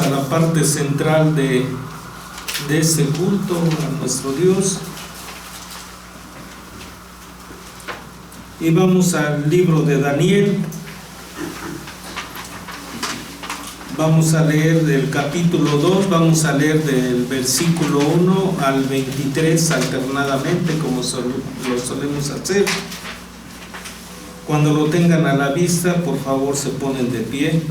a la parte central de este culto a nuestro Dios. Y vamos al libro de Daniel. Vamos a leer del capítulo 2, vamos a leer del versículo 1 al 23 alternadamente, como lo solemos hacer. Cuando lo tengan a la vista, por favor se ponen de pie.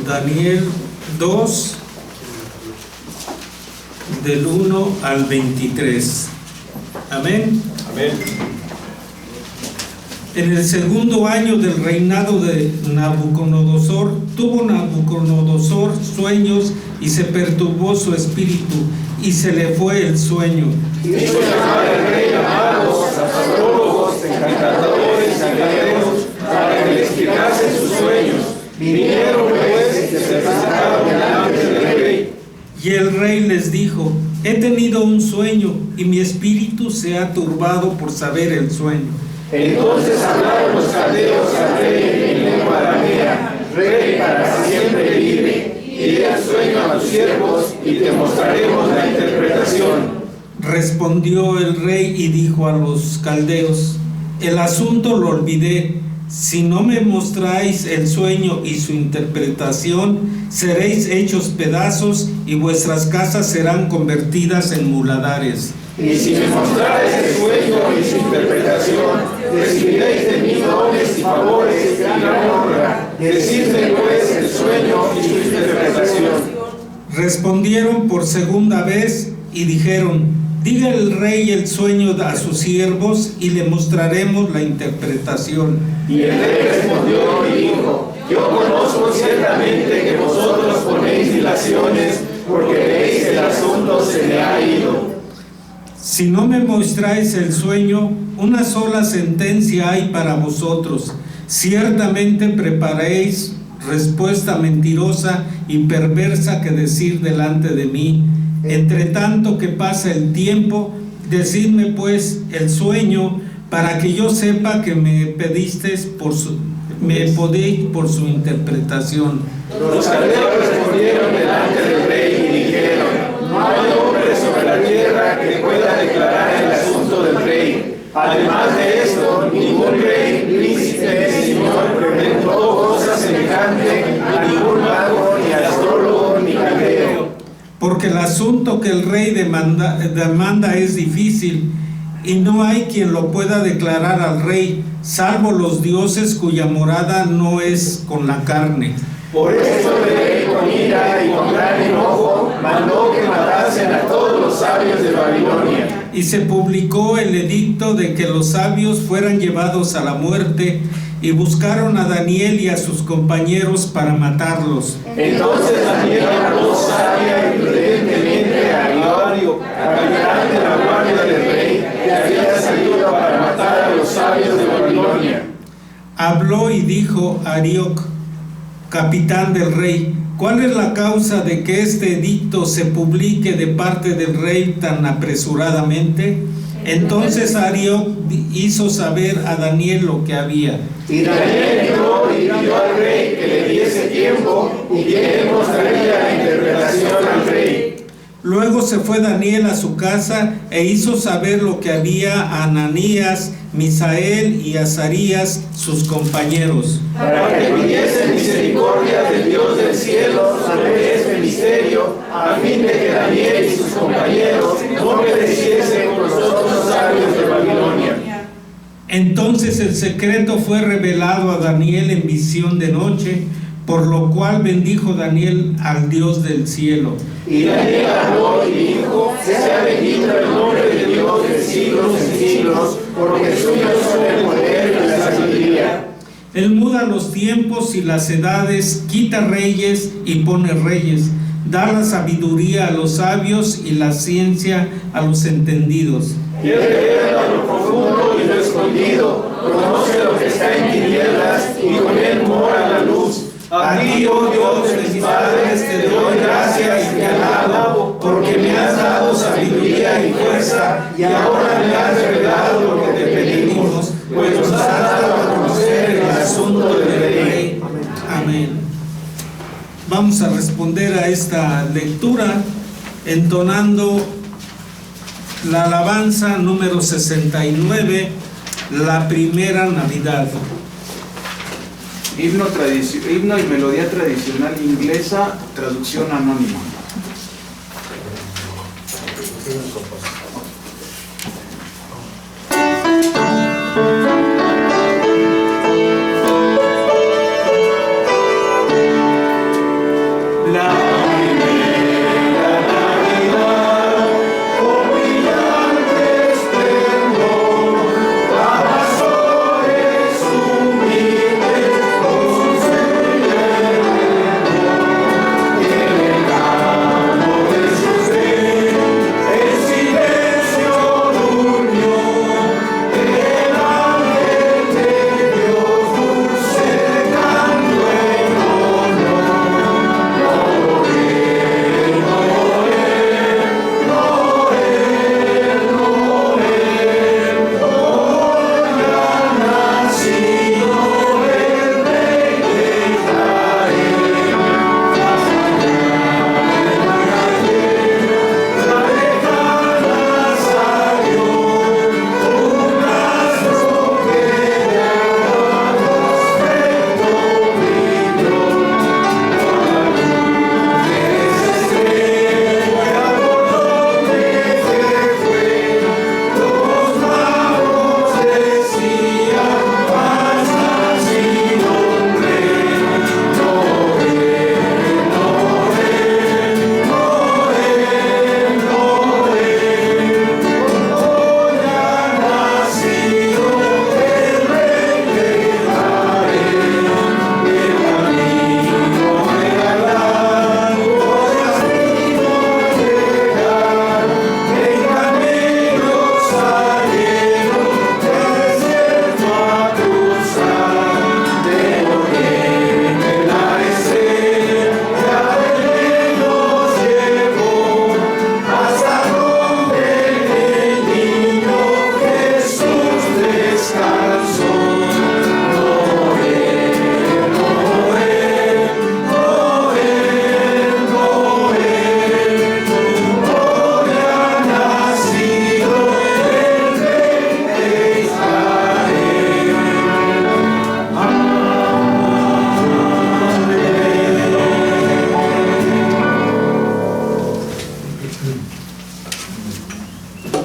Daniel 2, del 1 al 23. Amén. Amén. En el segundo año del reinado de Nabucodonosor, tuvo Nabucodonosor sueños y se perturbó su espíritu y se le fue el sueño. Hizo llamar al rey a magos, astrólogos, encantadores, sangueros, para que le explicasen sus sueños. Vinieron pues y se presentaron delante del rey. Y el rey les dijo: he tenido un sueño y mi espíritu se ha turbado por saber el sueño. Entonces hablaron los caldeos al rey en lengua aramea: Rey, para siempre vive, y di el sueño a tus siervos y te mostraremos la interpretación. Respondió el rey y dijo a los caldeos: el asunto lo olvidé. Si no me mostráis el sueño y su interpretación, seréis hechos pedazos y vuestras casas serán convertidas en muladares. Y si me mostráis el sueño y su interpretación, recibiréis de mí dones y favores y gran honra. Decidme pues el sueño y su interpretación. Respondieron por segunda vez y dijeron: diga el rey el sueño a sus siervos y le mostraremos la interpretación. Y el rey respondió y dijo: yo conozco ciertamente que vosotros ponéis dilaciones, porque veis que el asunto se me ha ido. Si no me mostráis el sueño, una sola sentencia hay para vosotros. Ciertamente prepararéis respuesta mentirosa y perversa que decir delante de mí. Entre tanto que pasa el tiempo, decidme pues el sueño, para que yo sepa que me podéis por su interpretación. Los caldeos respondieron delante del rey y dijeron: no hay hombre sobre la tierra que pueda declarar el asunto del rey. Además de esto, ningún rey, príncipe ni señor preguntó cosa semejante a ningún mago, ni astrólogo, ni caldeo. Porque el asunto que el rey demanda es difícil, y no hay quien lo pueda declarar al rey, salvo los dioses cuya morada no es con la carne. Por eso el rey, con ira y con gran enojo, mandó que matasen a todos los sabios de Babilonia. Y se publicó el edicto de que los sabios fueran llevados a la muerte, y buscaron a Daniel y a sus compañeros para matarlos. Entonces Daniel habló sabia y prudentemente a Arioc, capitán de la guardia del rey, que había salido para matar a los sabios de Babilonia. Habló y dijo a Arioc, capitán del rey: ¿cuál es la causa de que este edicto se publique de parte del rey tan apresuradamente? Entonces Arioc hizo saber a Daniel lo que había. Y Daniel entró y pidió al rey que le diese tiempo y que él mostraría la interpretación al rey. Luego se fue Daniel a su casa e hizo saber lo que había a Ananías, Misael y Azarías, sus compañeros, para que pidiesen misericordia del Dios del cielo sobre este misterio, a fin de que Daniel y sus compañeros no pereciesen con los otros sabios de Babilonia. Entonces el secreto fue revelado a Daniel en visión de noche, por lo cual bendijo Daniel al Dios del cielo. Y Daniel habló y dijo: sea bendito el nombre de Dios de siglos y siglos, porque suyo son el poder y la sabiduría. Él muda los tiempos y las edades, quita reyes y pone reyes, da la sabiduría a los sabios y la ciencia a los entendidos. Y él revela lo profundo y lo escondido, conoce lo que está en tinieblas y con él mora la luz. A ti, oh Dios de mis padres, te doy gracias y te alabo, porque me has dado sabiduría y fuerza, y ahora me has revelado lo que te pedimos, pues nos has dado a conocer el asunto Vamos a responder a esta lectura entonando la alabanza número 69, la primera Navidad. Himno y melodía tradicional inglesa, traducción anónima.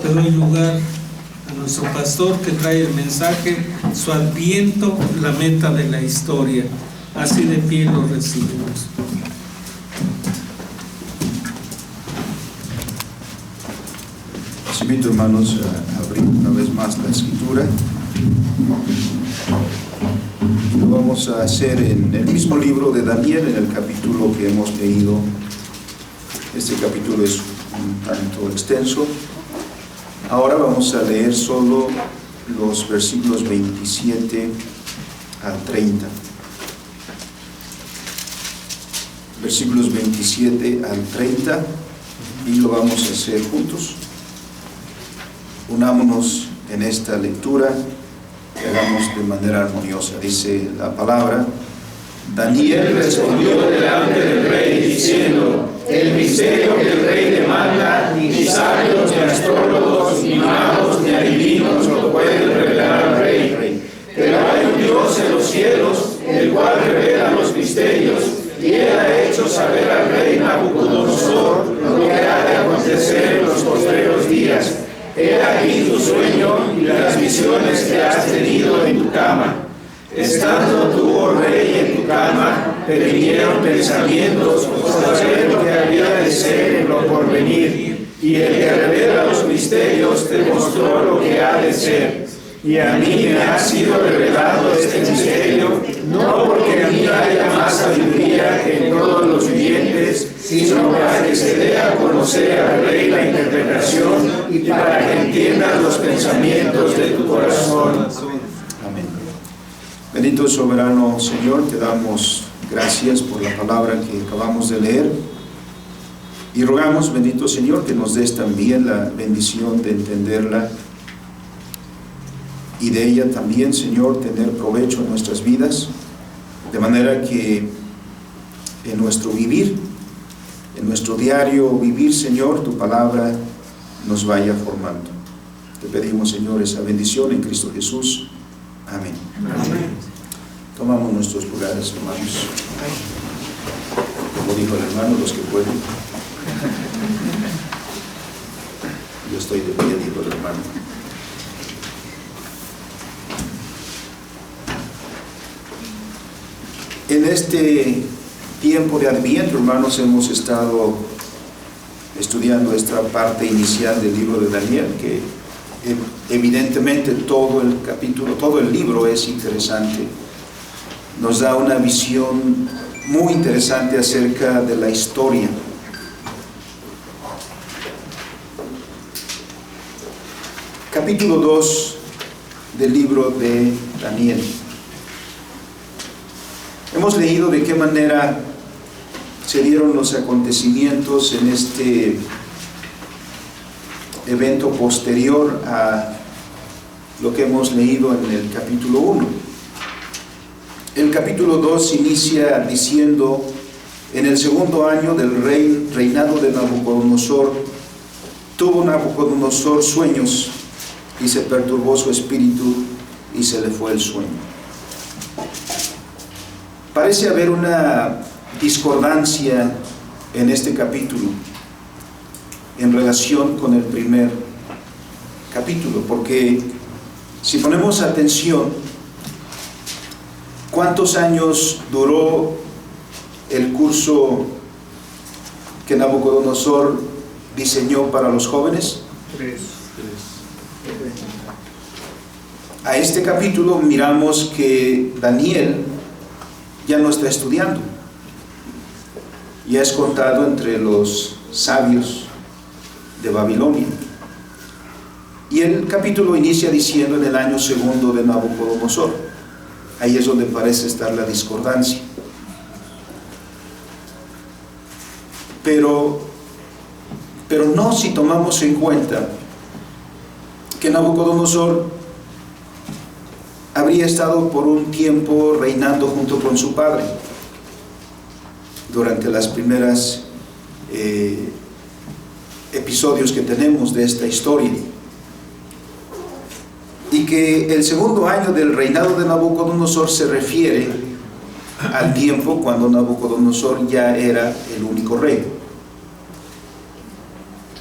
Le doy lugar a nuestro pastor que trae el mensaje, su adviento, la meta de la historia. Así de pie lo recibimos. Les invito, hermanos, a abrir una vez más la escritura. Y lo vamos a hacer en el mismo libro de Daniel, en el capítulo que hemos leído. Este capítulo es un tanto extenso. Ahora vamos a leer solo los versículos 27 al 30. Versículos 27 al 30, y lo vamos a hacer juntos. Unámonos en esta lectura y hagamos de manera armoniosa. Dice la palabra: Daniel respondió delante del rey diciendo: el misterio que el rey demanda, ni sabios, ni astrólogos, ni magos, ni adivinos lo pueden revelar al rey. Pero hay un Dios en los cielos, el cual revela los misterios, y él ha hecho saber al rey Nabucodonosor lo que ha de acontecer en los postreros días. He aquí tu sueño y las visiones que has tenido en tu cama. Estando tú, oh rey, en tu cama, te vinieron pensamientos por saber lo que había de ser en lo porvenir, y el que revela los misterios te mostró lo que ha de ser. Y a mí me ha sido revelado este misterio, no porque a mí haya más sabiduría que en todos los vivientes, sino para que se dé a conocer al rey la interpretación y para que entiendas los pensamientos de tu corazón. Amén. Bendito soberano Señor, te damos gracias por la palabra que acabamos de leer, y rogamos, bendito Señor, que nos des también la bendición de entenderla, y de ella también, Señor, tener provecho en nuestras vidas, de manera que en nuestro vivir, en nuestro diario vivir, Señor, tu palabra nos vaya formando. Te pedimos, Señor, esa bendición en Cristo Jesús. Amén. Amén. Tomamos nuestros lugares, hermanos. Como dijo el hermano, los que pueden. Yo estoy de pie, dijo el hermano. En este tiempo de Adviento, hermanos, hemos estado estudiando esta parte inicial del libro de Daniel, que evidentemente todo el capítulo, todo el libro es interesante. Nos da una visión muy interesante acerca de la historia. Capítulo 2 del libro de Daniel. Hemos leído de qué manera se dieron los acontecimientos en este evento posterior a lo que hemos leído en el capítulo 1. El capítulo 2 inicia diciendo: en el segundo año del reinado de Nabucodonosor, tuvo Nabucodonosor sueños y se perturbó su espíritu y se le fue el sueño. Parece haber una discordancia en este capítulo en relación con el primer capítulo, porque si ponemos atención, ¿cuántos años duró el curso que Nabucodonosor diseñó para los jóvenes? 3. A este capítulo miramos que Daniel ya no está estudiando, ya es contado entre los sabios de Babilonia. Y el capítulo inicia diciendo: en el año segundo de Nabucodonosor. Ahí es donde parece estar la discordancia. Pero no si tomamos en cuenta que Nabucodonosor habría estado por un tiempo reinando junto con su padre durante las primeras episodios que tenemos de esta historia, y que el segundo año del reinado de Nabucodonosor se refiere al tiempo cuando Nabucodonosor ya era el único rey.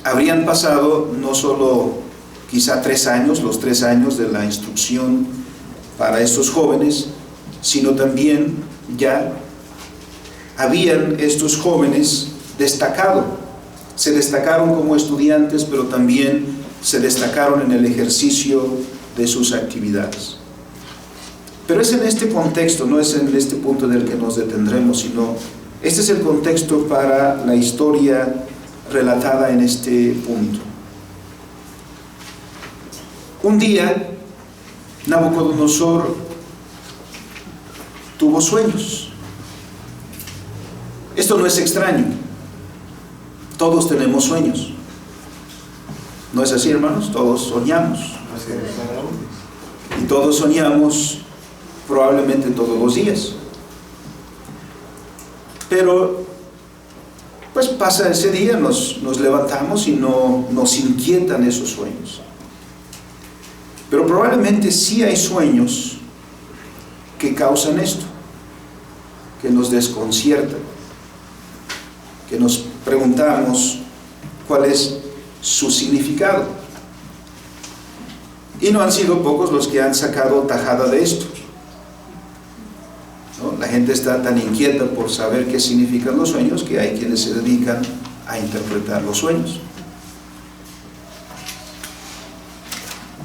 Habrían pasado no solo quizá 3 años, los 3 años de la instrucción para estos jóvenes, sino también ya habían estos jóvenes se destacaron como estudiantes, pero también se destacaron en el ejercicio de sus actividades. Pero es en este contexto, no es en este punto en el que nos detendremos, sino este es el contexto para la historia relatada en este punto. Un día Nabucodonosor tuvo sueños. Esto no es extraño. Todos tenemos sueños. ¿No es así, hermanos? Todos soñamos. Y todos soñamos probablemente todos los días. Pero pues pasa ese día, nos levantamos y no nos inquietan esos sueños. Pero probablemente sí hay sueños que causan esto, que nos desconciertan, que nos preguntamos cuál es su significado. Y no han sido pocos los que han sacado tajada de esto, ¿no? La gente está tan inquieta por saber qué significan los sueños que hay quienes se dedican a interpretar los sueños.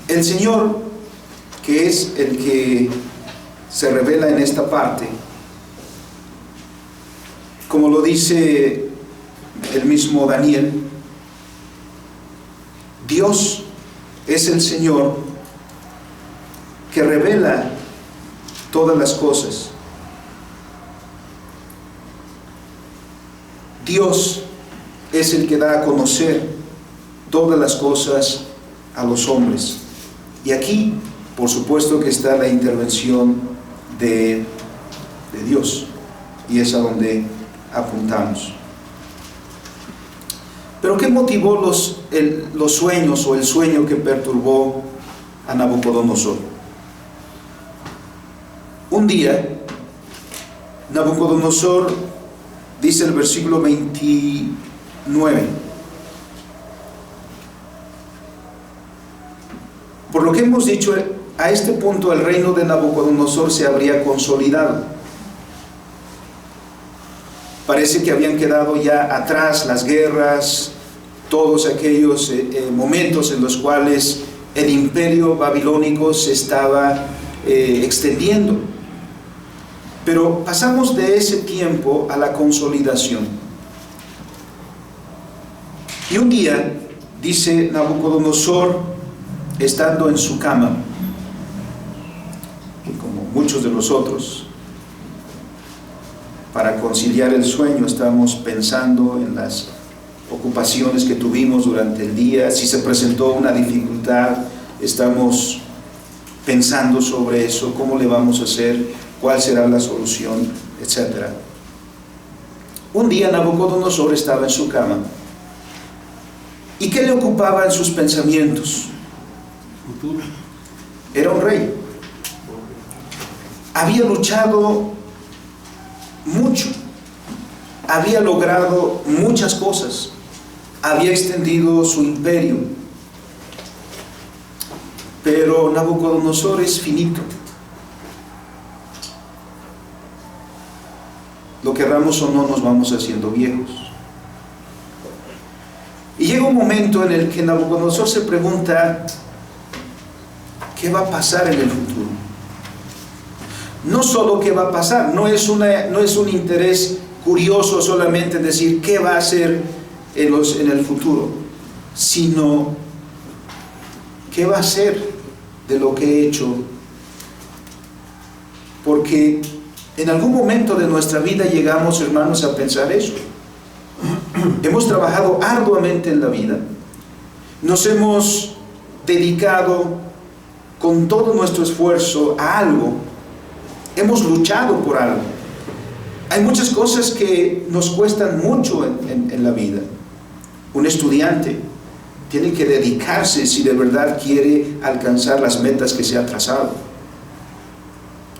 El Señor, que es el que se revela en esta parte, como lo dice el mismo Daniel, Dios es el Señor que revela todas las cosas. Dios es el que da a conocer todas las cosas a los hombres. Y aquí, por supuesto que está la intervención de Dios. Y es a donde apuntamos. Pero ¿qué motivó los sueños o el sueño que perturbó a Nabucodonosor? Un día, Nabucodonosor, dice el versículo 29, por lo que hemos dicho, a este punto el reino de Nabucodonosor se habría consolidado. Parece que habían quedado ya atrás las guerras, todos aquellos momentos en los cuales el imperio babilónico se estaba extendiendo. Pero pasamos de ese tiempo a la consolidación. Y un día, dice Nabucodonosor, estando en su cama, como muchos de nosotros, para conciliar el sueño estamos pensando en las ocupaciones que tuvimos durante el día. Si se presentó una dificultad, estamos pensando sobre eso, cómo le vamos a hacer, cuál será la solución, etc. Un día Nabucodonosor estaba en su cama. ¿Y qué le ocupaba en sus pensamientos? Era un rey. Había luchado mucho, había logrado muchas cosas, había extendido su imperio, pero Nabucodonosor es finito. Lo querramos o no, nos vamos haciendo viejos. Y llega un momento en el que Nabucodonosor se pregunta, ¿qué va a pasar en el futuro? No solo qué va a pasar, no es un interés curioso solamente en decir qué va a hacer en el futuro, sino qué va a hacer de lo que he hecho. Porque en algún momento de nuestra vida llegamos, hermanos, a pensar eso. Hemos trabajado arduamente en la vida, nos hemos dedicado con todo nuestro esfuerzo a algo, hemos luchado por algo. Hay muchas cosas que nos cuestan mucho en la vida. Un estudiante tiene que dedicarse si de verdad quiere alcanzar las metas que se ha trazado.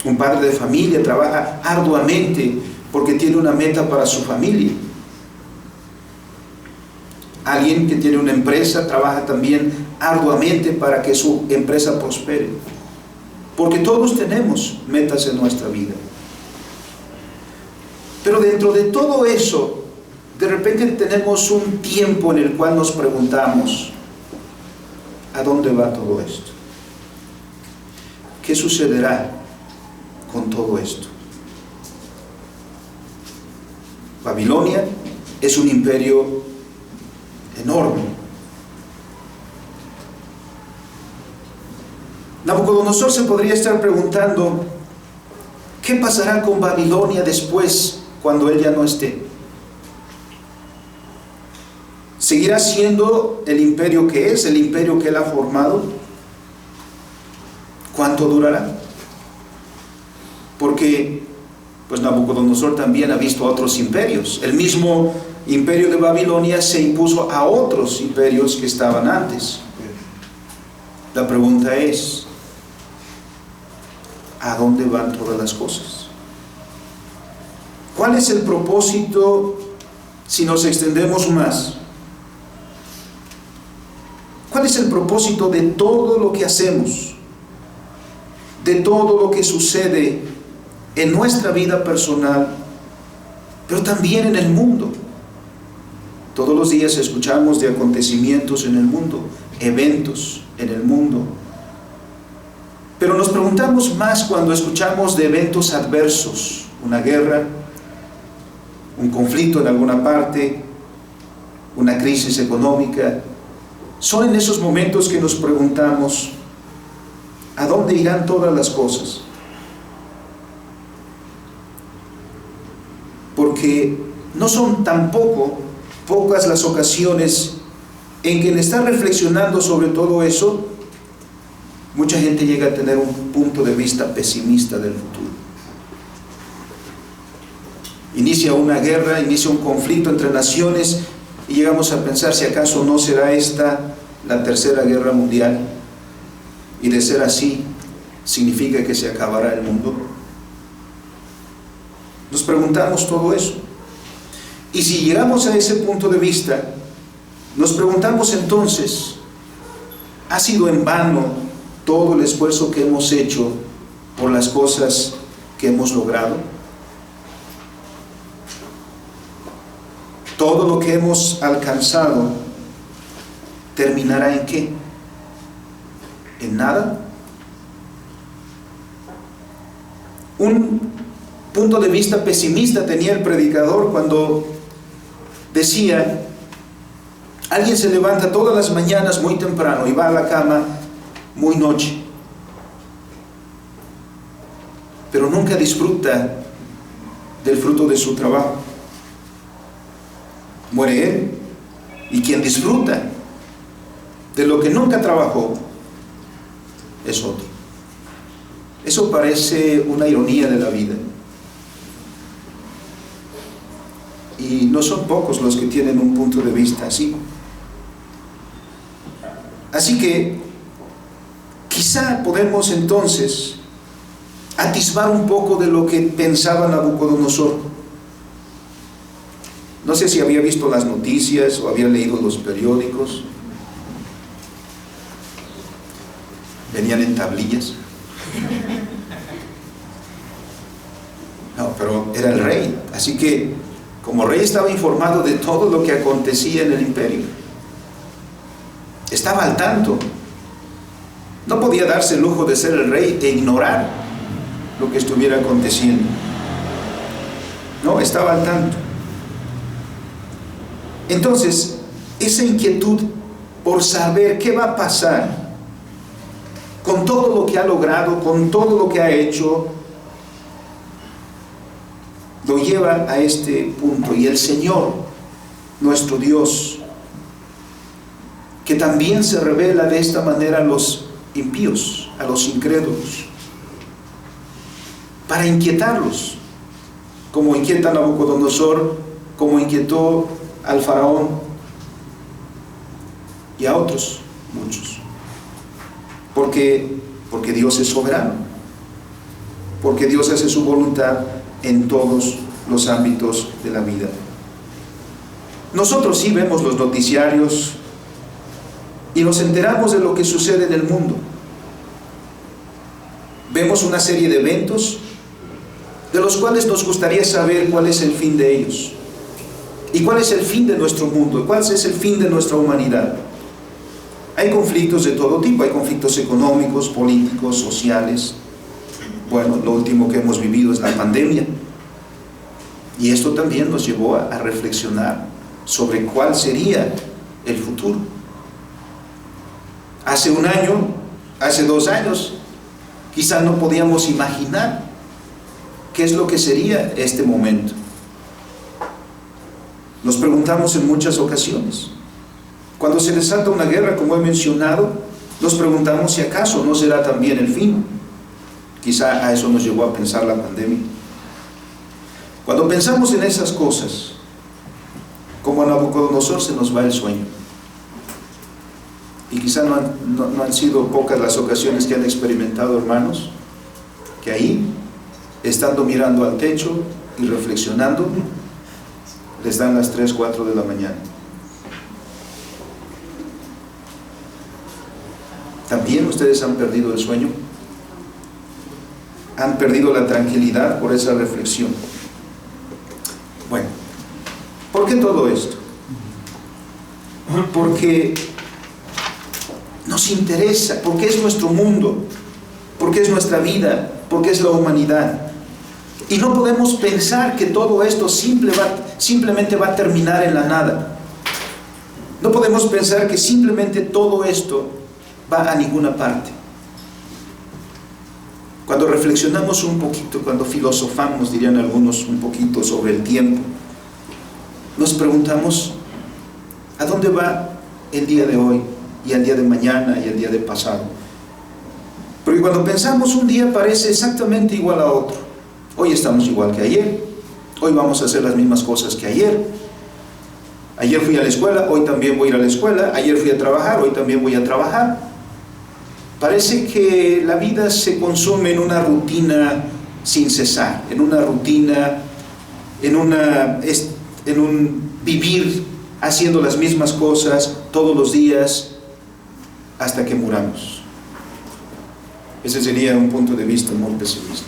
Un padre de familia trabaja arduamente porque tiene una meta para su familia. Alguien que tiene una empresa trabaja también arduamente para que su empresa prospere. Porque todos tenemos metas en nuestra vida. Pero dentro de todo eso, de repente tenemos un tiempo en el cual nos preguntamos, ¿a dónde va todo esto? ¿Qué sucederá con todo esto? Babilonia es un imperio enorme. Nabucodonosor se podría estar preguntando, ¿qué pasará con Babilonia después, cuando él ya no esté? ¿Seguirá siendo el imperio que es, el imperio que él ha formado? ¿Cuánto durará? Porque pues Nabucodonosor también ha visto otros imperios. El mismo imperio de Babilonia se impuso a otros imperios que estaban antes. La pregunta es, ¿a dónde van todas las cosas? ¿Cuál es el propósito si nos extendemos más? ¿Cuál es el propósito de todo lo que hacemos? De todo lo que sucede en nuestra vida personal, pero también en el mundo. Todos los días escuchamos de acontecimientos en el mundo, eventos en el mundo. Pero nos preguntamos más cuando escuchamos de eventos adversos, una guerra, un conflicto en alguna parte, una crisis económica. Son en esos momentos que nos preguntamos, ¿a dónde irán todas las cosas? Porque no son tampoco pocas las ocasiones en que al estar reflexionando sobre todo eso, mucha gente llega a tener un punto de vista pesimista del futuro. inicia una guerra, inicia un conflicto entre naciones y llegamos a pensar si acaso no será esta la tercera guerra mundial, y de ser así, significa que se acabará el mundo. Nos preguntamos todo eso. Y si llegamos a ese punto de vista, nos preguntamos entonces, ¿ha sido en vano todo el esfuerzo que hemos hecho por las cosas que hemos logrado? ¿Todo lo que hemos alcanzado terminará en qué? ¿En nada? Un punto de vista pesimista tenía el predicador cuando decía: alguien se levanta todas las mañanas muy temprano y va a la cama muy noche, pero nunca disfruta del fruto de su trabajo. Muere él, y quien disfruta de lo que nunca trabajó es otro. Eso parece una ironía de la vida, y no son pocos los que tienen un punto de vista así. Así que quizá podemos entonces atisbar un poco de lo que pensaba Nabucodonosor. No sé si había visto las noticias o había leído los periódicos. Venían en tablillas. No, pero era el rey. Así que como rey estaba informado de todo lo que acontecía en el imperio. Estaba al tanto. No podía darse el lujo de ser el rey e ignorar lo que estuviera aconteciendo. No, estaba al tanto. Entonces, esa inquietud por saber qué va a pasar con todo lo que ha logrado, con todo lo que ha hecho, lo lleva a este punto. Y el Señor, nuestro Dios, que también se revela de esta manera a los impíos, a los incrédulos, para inquietarlos, como inquieta a Nabucodonosor, como inquietó al faraón y a otros muchos. Porque Dios es soberano, porque Dios hace su voluntad en todos los ámbitos de la vida. Nosotros sí vemos los noticiarios y nos enteramos de lo que sucede en el mundo. Vemos una serie de eventos de los cuales nos gustaría saber cuál es el fin de ellos, y cuál es el fin de nuestro mundo, y cuál es el fin de nuestra humanidad. Hay conflictos de todo tipo, hay conflictos económicos, políticos, sociales. Bueno, lo último que hemos vivido es la pandemia, y esto también nos llevó a reflexionar sobre cuál sería el futuro. Hace un año, hace 2 años, quizás no podíamos imaginar qué es lo que sería este momento. Nos preguntamos en muchas ocasiones. Cuando se desata una guerra, como he mencionado, nos preguntamos si acaso no será también el fin. Quizá a eso nos llevó a pensar la pandemia. Cuando pensamos en esas cosas, como a Nabucodonosor, se nos va el sueño. Y quizá no han sido pocas las ocasiones que han experimentado hermanos, que ahí, estando mirando al techo y reflexionando, les dan las 3, 4 de la mañana. ¿También ustedes han perdido el sueño? ¿Han perdido la tranquilidad por esa reflexión? Bueno, ¿por qué todo esto? Porque nos interesa, porque es nuestro mundo, porque es nuestra vida, porque es la humanidad. Y no podemos pensar que todo esto simplemente va a terminar en la nada. No podemos pensar que simplemente todo esto va a ninguna parte. Cuando reflexionamos un poquito, cuando filosofamos, dirían algunos, un poquito sobre el tiempo, nos preguntamos, ¿a dónde va el día de hoy, y el día de mañana, y el día de pasado? Porque cuando pensamos, un día parece exactamente igual a otro. Hoy estamos igual que ayer, Hoy vamos a hacer las mismas cosas que ayer. Ayer fui a la escuela, hoy también voy a ir a la escuela. Ayer fui a trabajar, hoy también voy a trabajar. Parece que la vida se consume en una rutina sin cesar, en una rutina, en un vivir haciendo las mismas cosas todos los días hasta que muramos. Ese sería un punto de vista muy pesimista.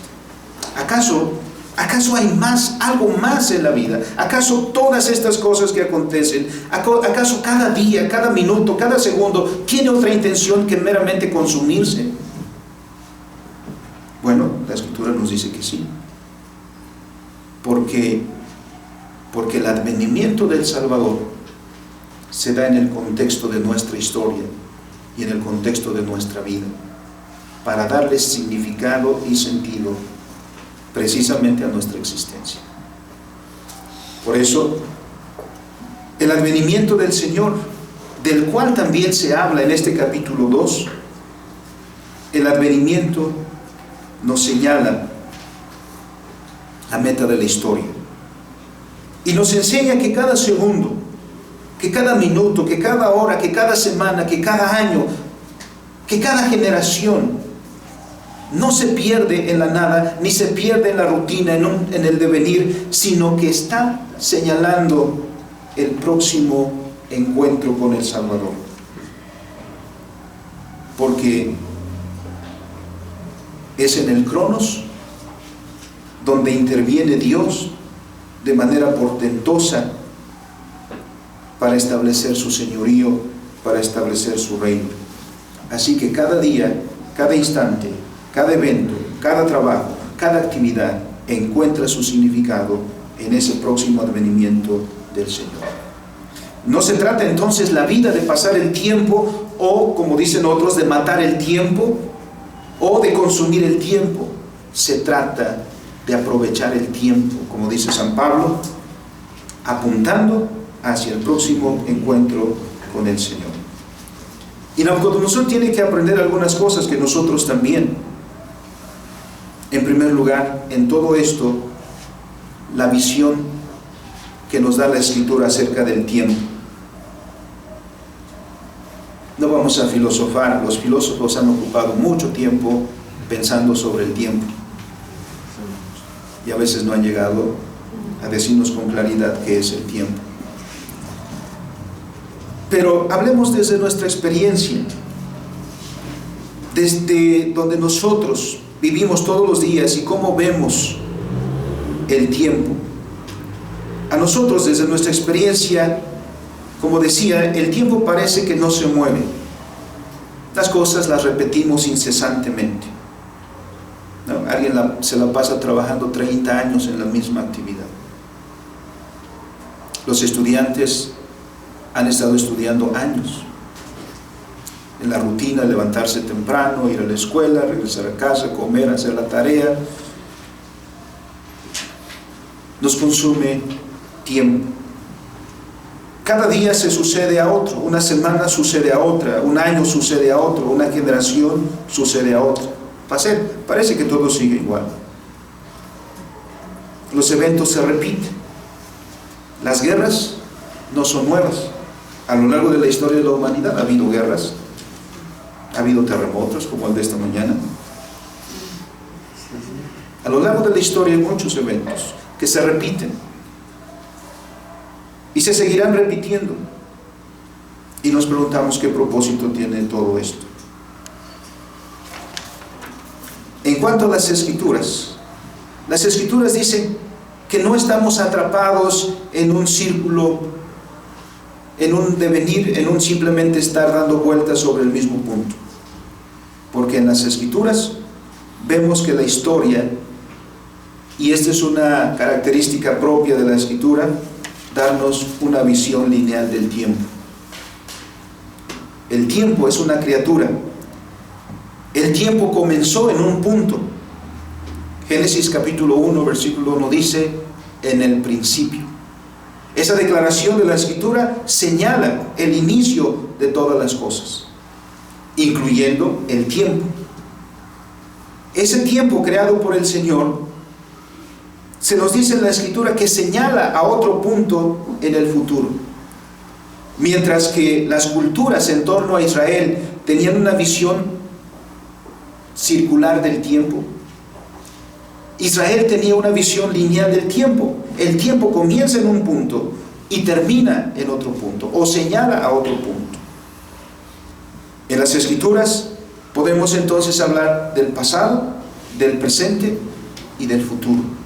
¿Acaso hay más, algo más en la vida? ¿Acaso todas estas cosas que acontecen, acaso cada día, cada minuto, cada segundo tiene otra intención que meramente consumirse? Bueno, la Escritura nos dice que sí. Porque el advenimiento del Salvador se da en el contexto de nuestra historia y en el contexto de nuestra vida, para darle significado y sentido precisamente a nuestra existencia. Por eso, el advenimiento del Señor, del cual también se habla en este capítulo 2, el advenimiento nos señala la meta de la historia y nos enseña que cada segundo, que cada minuto, que cada hora, que cada semana, que cada año, que cada generación no se pierde en la nada, ni se pierde en la rutina, en el devenir, sino que está señalando el próximo encuentro con el Salvador. Porque es en el Cronos donde interviene Dios de manera portentosa para establecer su señorío, para establecer su reino. Así que cada día, cada instante, cada evento, cada trabajo, cada actividad encuentra su significado en ese próximo advenimiento del Señor. No se trata entonces la vida de pasar el tiempo, o como dicen otros, de matar el tiempo o de consumir el tiempo. Se trata de aprovechar el tiempo, como dice San Pablo, apuntando hacia el próximo encuentro con el Señor. Y Nabucodonosor tiene que aprender algunas cosas que nosotros también. En primer lugar, en todo esto, la visión que nos da la Escritura acerca del tiempo. No vamos a filosofar, los filósofos han ocupado mucho tiempo pensando sobre el tiempo y a veces no han llegado a decirnos con claridad qué es el tiempo. Pero hablemos desde nuestra experiencia, desde donde nosotros vivimos todos los días y cómo vemos el tiempo. A nosotros, desde nuestra experiencia, como decía, el tiempo parece que no se mueve. Las cosas las repetimos incesantemente, ¿no? Alguien se la pasa trabajando 30 años en la misma actividad. Los estudiantes han estado estudiando años en la rutina, levantarse temprano, ir a la escuela, regresar a casa, comer, hacer la tarea. Nos consume tiempo. Cada día se sucede a otro, una semana sucede a otra, un año sucede a otro, una generación sucede a otra. Parece que todo sigue igual. Los eventos se repiten. Las guerras no son nuevas. A lo largo de la historia de la humanidad ha habido guerras, ha habido terremotos como el de esta mañana. A lo largo de la historia hay muchos eventos que se repiten y se seguirán repitiendo. Y nos preguntamos qué propósito tiene todo esto. En cuanto a las Escrituras dicen que no estamos atrapados en un círculo, en un devenir, en un simplemente estar dando vueltas sobre el mismo punto. Porque en las Escrituras vemos que la historia, y esta es una característica propia de la Escritura, darnos una visión lineal del tiempo. El tiempo es una criatura. El tiempo comenzó en un punto. Génesis capítulo 1, versículo 1 dice, en el principio. Esa declaración de la Escritura señala el inicio de todas las cosas, incluyendo el tiempo. Ese tiempo creado por el Señor se nos dice en la Escritura que señala a otro punto en el futuro. Mientras que las culturas en torno a Israel tenían una visión circular del tiempo, Israel tenía una visión lineal del tiempo. El tiempo comienza en un punto y termina en otro punto, o señala a otro punto. En las Escrituras podemos entonces hablar del pasado, del presente y del futuro.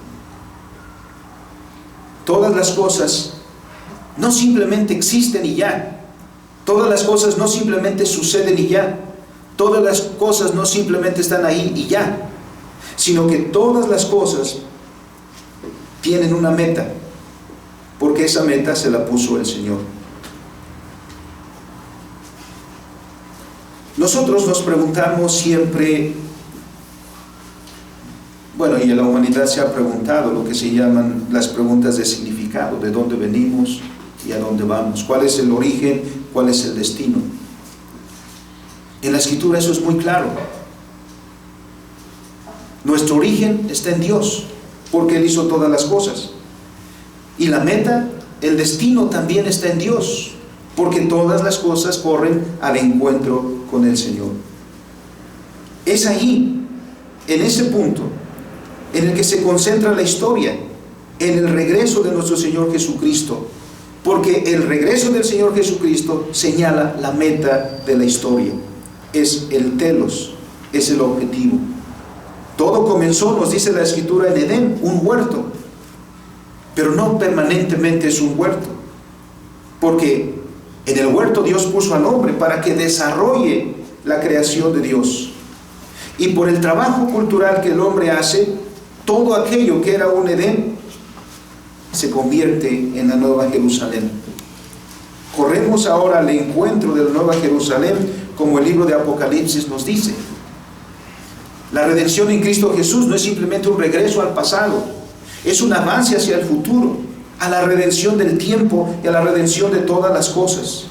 Todas las cosas no simplemente existen y ya. Todas las cosas no simplemente suceden y ya. Todas las cosas no simplemente están ahí y ya, sino que todas las cosas tienen una meta, porque esa meta se la puso el Señor. Nosotros nos preguntamos siempre, bueno, y la humanidad se ha preguntado lo que se llaman las preguntas de significado: de dónde venimos y a dónde vamos, cuál es el origen, cuál es el destino. En la Escritura eso es muy claro. Nuestro origen está en Dios, porque Él hizo todas las cosas. Y la meta, el destino también está en Dios, porque todas las cosas corren al encuentro con el Señor. Es ahí, en ese punto, en el que se concentra la historia, en el regreso de nuestro Señor Jesucristo, porque el regreso del Señor Jesucristo señala la meta de la historia. Es el telos, es el objetivo. Todo comenzó, nos dice la Escritura, en Edén, un huerto, pero no permanentemente es un huerto, porque en el huerto Dios puso al hombre para que desarrolle la creación de Dios, y por el trabajo cultural que el hombre hace, todo aquello que era un Edén se convierte en la Nueva Jerusalén. Corremos ahora al encuentro de la Nueva Jerusalén, como el libro de Apocalipsis nos dice. La redención en Cristo Jesús no es simplemente un regreso al pasado, es un avance hacia el futuro, a la redención del tiempo y a la redención de todas las cosas.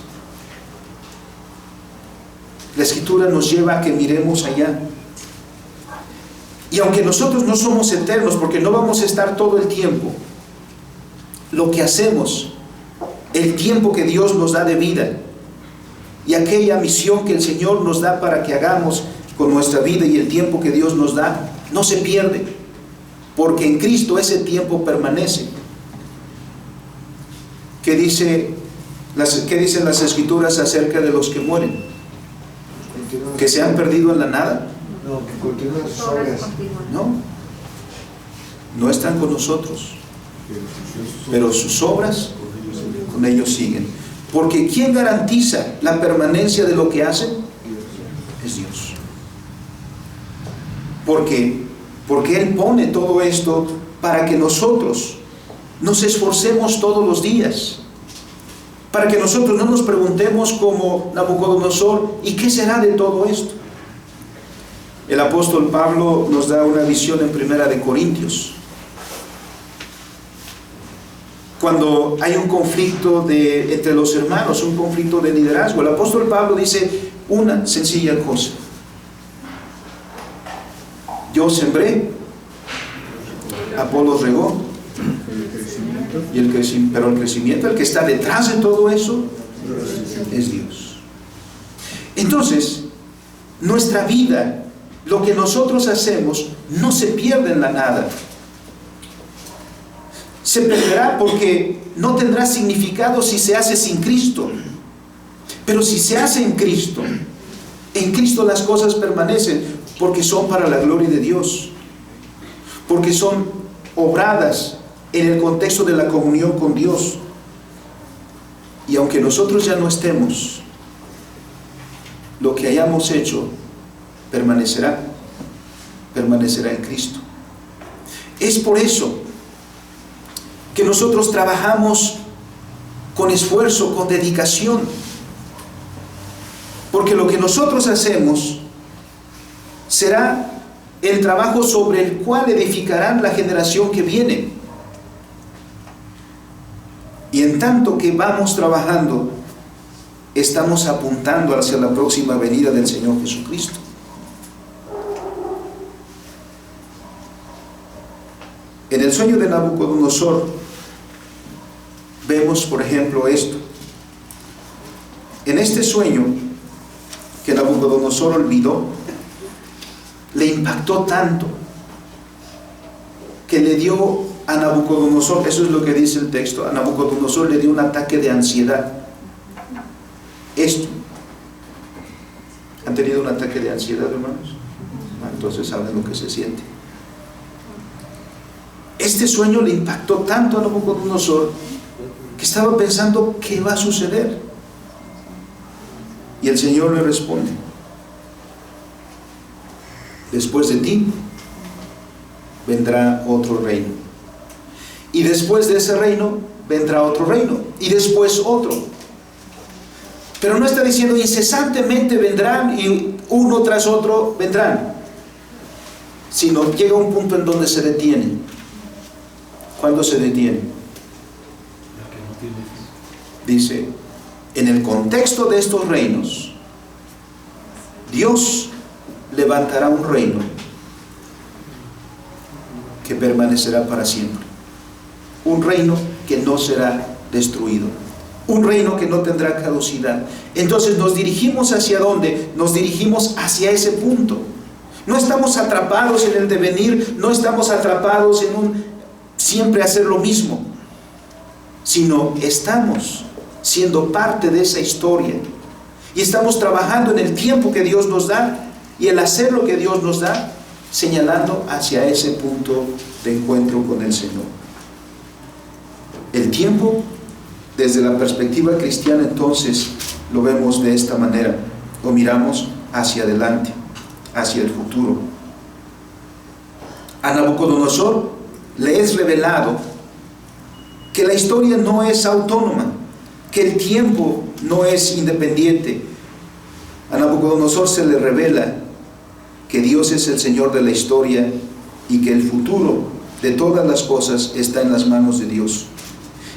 La Escritura nos lleva a que miremos allá. Y aunque nosotros no somos eternos, porque no vamos a estar todo el tiempo, lo que hacemos, el tiempo que Dios nos da de vida y aquella misión que el Señor nos da para que hagamos con nuestra vida y el tiempo que Dios nos da, no se pierde, porque en Cristo ese tiempo permanece. ¿Qué dicen las Escrituras acerca de los que mueren? ¿Que se han perdido en la nada? No, que continúan sus obras. No están con nosotros, pero sus obras con ellos siguen. Porque ¿quién garantiza la permanencia de lo que hacen? Es Dios. Porque Él pone todo esto para que nosotros nos esforcemos todos los días, para que nosotros no nos preguntemos como Nabucodonosor: ¿y qué será de todo esto? El apóstol Pablo nos da una visión en 1 Corintios. Cuando hay un conflicto entre los hermanos, un conflicto de liderazgo, el apóstol Pablo dice una sencilla cosa: yo sembré, Apolos regó, pero el crecimiento, el que está detrás de todo eso, es Dios. Entonces, nuestra vida, lo que nosotros hacemos, no se pierde en la nada. Se perderá porque no tendrá significado si se hace sin Cristo. Pero si se hace en Cristo las cosas permanecen, porque son para la gloria de Dios, porque son obradas en el contexto de la comunión con Dios. Y aunque nosotros ya no estemos, lo que hayamos hecho permanecerá en Cristo. Es por eso que nosotros trabajamos con esfuerzo, con dedicación, porque lo que nosotros hacemos será el trabajo sobre el cual edificarán la generación que viene. Y en tanto que vamos trabajando, estamos apuntando hacia la próxima venida del Señor Jesucristo. En el sueño de Nabucodonosor vemos, por ejemplo, esto. En este sueño que Nabucodonosor olvidó, le impactó tanto que le dio a Nabucodonosor, eso es lo que dice el texto, a Nabucodonosor le dio un ataque de ansiedad. Esto. ¿Han tenido un ataque de ansiedad, hermanos? Entonces saben lo que se siente. Este sueño le impactó tanto a Nabucodonosor que estaba pensando qué va a suceder. Y el Señor le responde: después de ti vendrá otro reino, y después de ese reino vendrá otro reino, y después otro. Pero no está diciendo incesantemente vendrán y uno tras otro vendrán, sino llega un punto en donde se detiene. ¿Cuándo se detiene? Dice, en el contexto de estos reinos, Dios levantará un reino que permanecerá para siempre. Un reino que no será destruido. Un reino que no tendrá caducidad. Entonces nos dirigimos hacia ¿dónde? Nos dirigimos hacia ese punto. No estamos atrapados en el devenir, no estamos atrapados en un siempre hacer lo mismo, sino estamos siendo parte de esa historia y estamos trabajando en el tiempo que Dios nos da y el hacer lo que Dios nos da, señalando hacia ese punto de encuentro con el Señor. El tiempo, desde la perspectiva cristiana, entonces lo vemos de esta manera, lo miramos hacia adelante, hacia el futuro. A Nabucodonosor le es revelado que la historia no es autónoma, que el tiempo no es independiente. A Nabucodonosor se le revela que Dios es el Señor de la historia y que el futuro de todas las cosas está en las manos de Dios.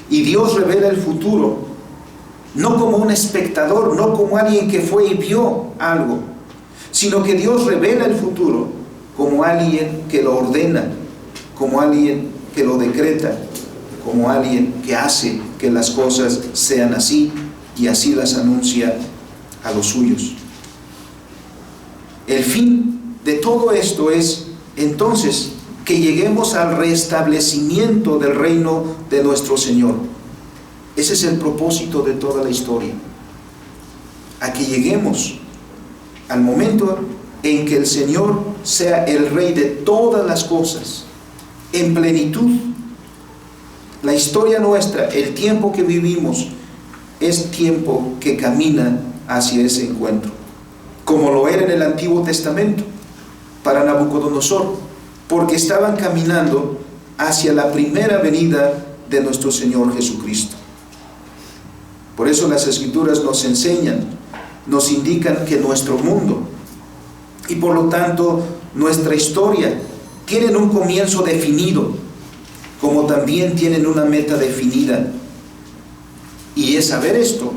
Y Dios revela el futuro no como un espectador, no como alguien que fue y vio algo, sino que Dios revela el futuro como alguien que lo ordena, como alguien que lo decreta, como alguien que hace que las cosas sean así y así las anuncia a los suyos. El fin de todo esto es entonces que lleguemos al restablecimiento del reino de nuestro Señor. Ese es el propósito de toda la historia, a que lleguemos al momento en que el Señor sea el Rey de todas las cosas, en plenitud. La historia nuestra, el tiempo que vivimos, es tiempo que camina hacia ese encuentro, como lo era en el Antiguo Testamento para Nabucodonosor, porque estaban caminando hacia la primera venida de nuestro Señor Jesucristo. Por eso las Escrituras nos enseñan, nos indican que nuestro mundo y por lo tanto nuestra historia tienen un comienzo definido, como también tienen una meta definida. Y es saber esto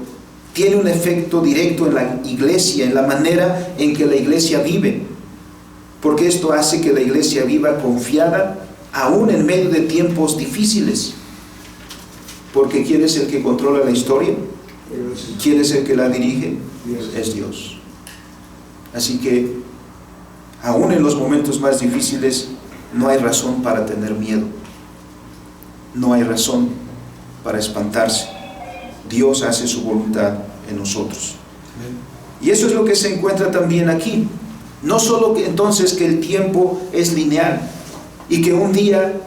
tiene un efecto directo en la iglesia, en la manera en que la iglesia vive, porque esto hace que la iglesia viva confiada aún en medio de tiempos difíciles. Porque ¿quién es el que controla la historia? ¿Quién es el que la dirige? Es Dios. Así que aún en los momentos más difíciles no hay razón para tener miedo, no hay razón para espantarse. Dios hace su voluntad en nosotros. Y eso es lo que se encuentra también aquí. No solo que entonces que el tiempo es lineal y que un día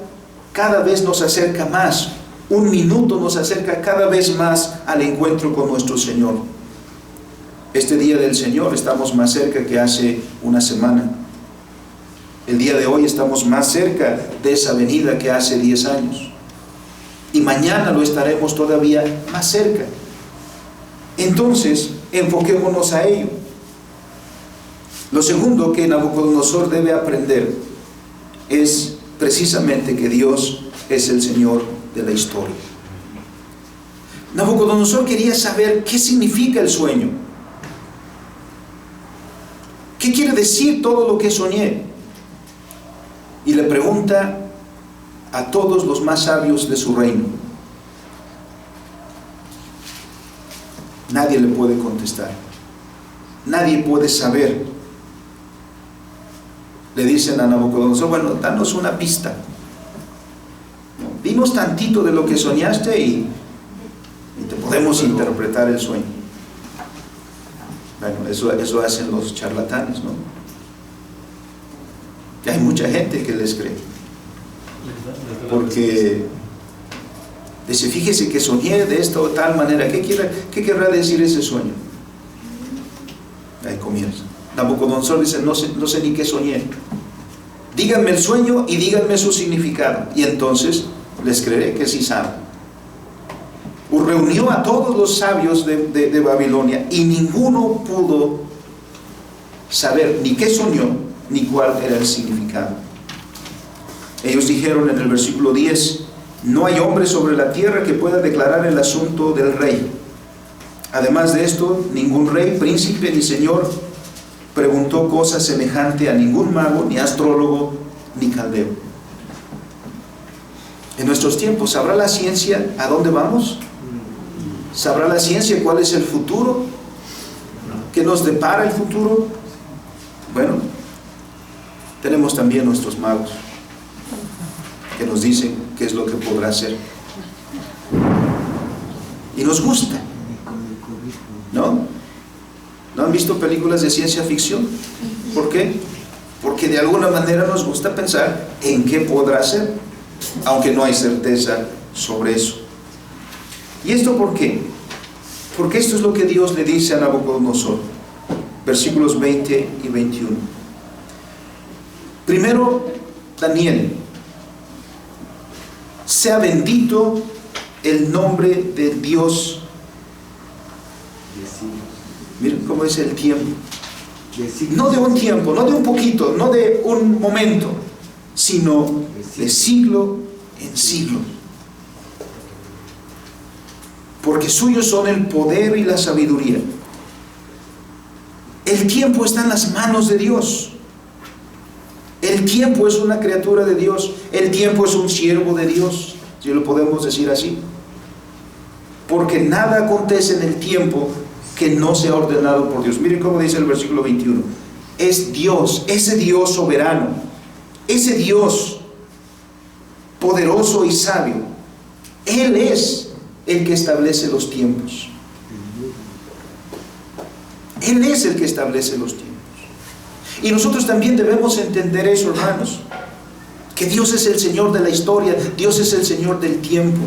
cada vez nos acerca más, un minuto nos acerca cada vez más al encuentro con nuestro Señor. Este día del Señor estamos más cerca que hace una semana. El día de hoy estamos más cerca de esa venida que hace 10 años. Y mañana lo estaremos todavía más cerca. Entonces, enfoquémonos a ello. Lo segundo que Nabucodonosor debe aprender es precisamente que Dios es el Señor de la historia. Nabucodonosor quería saber qué significa el sueño. ¿Qué quiere decir todo lo que soñé? Y le pregunta a todos los más sabios de su reino. Nadie le puede contestar. Nadie puede saber. Le dicen a Nabucodonosor, bueno, danos una pista. Dinos tantito de lo que soñaste y te podemos interpretar el sueño. Bueno, eso hacen los charlatanes, ¿no? Y hay mucha gente que les cree. Porque dice, fíjese que soñé de esta o tal manera. ¿Qué querrá decir ese sueño? Ahí comienza. Nabucodonosor dice, no sé ni qué soñé. Díganme el sueño y díganme su significado. Y entonces les creeré que sí saben. Reunió a todos los sabios de Babilonia y ninguno pudo saber ni qué soñó ni cuál era el significado. Ellos dijeron en el versículo 10, no hay hombre sobre la tierra que pueda declarar el asunto del rey. Además de esto, ningún rey, príncipe ni señor preguntó cosa semejante a ningún mago, ni astrólogo, ni caldeo. En nuestros tiempos, ¿sabrá la ciencia a dónde vamos? ¿Sabrá la ciencia cuál es el futuro? ¿Qué nos depara el futuro? Bueno, tenemos también nuestros magos que nos dicen qué es lo que podrá ser. Y nos gusta, ¿no? ¿No han visto películas de ciencia ficción? ¿Por qué? Porque de alguna manera nos gusta pensar en qué podrá ser, aunque no hay certeza sobre eso. ¿Y esto por qué? Porque esto es lo que Dios le dice a Nabucodonosor, versículos 20 y 21. Primero, Daniel, sea bendito el nombre de Dios. Miren cómo es el tiempo. No de un tiempo, no de un poquito, no de un momento, sino de siglo en siglo. Porque suyos son el poder y la sabiduría. El tiempo está en las manos de Dios. El tiempo es una criatura de Dios. El tiempo es un siervo de Dios, si lo podemos decir así. Porque nada acontece en el tiempo que no sea ordenado por Dios. Miren cómo dice el versículo 21. Es Dios, ese Dios soberano, ese Dios poderoso y sabio. Él es el que establece los tiempos. Él es el que establece los tiempos. Y nosotros también debemos entender eso, hermanos, que Dios es el Señor de la historia, Dios es el Señor del tiempo.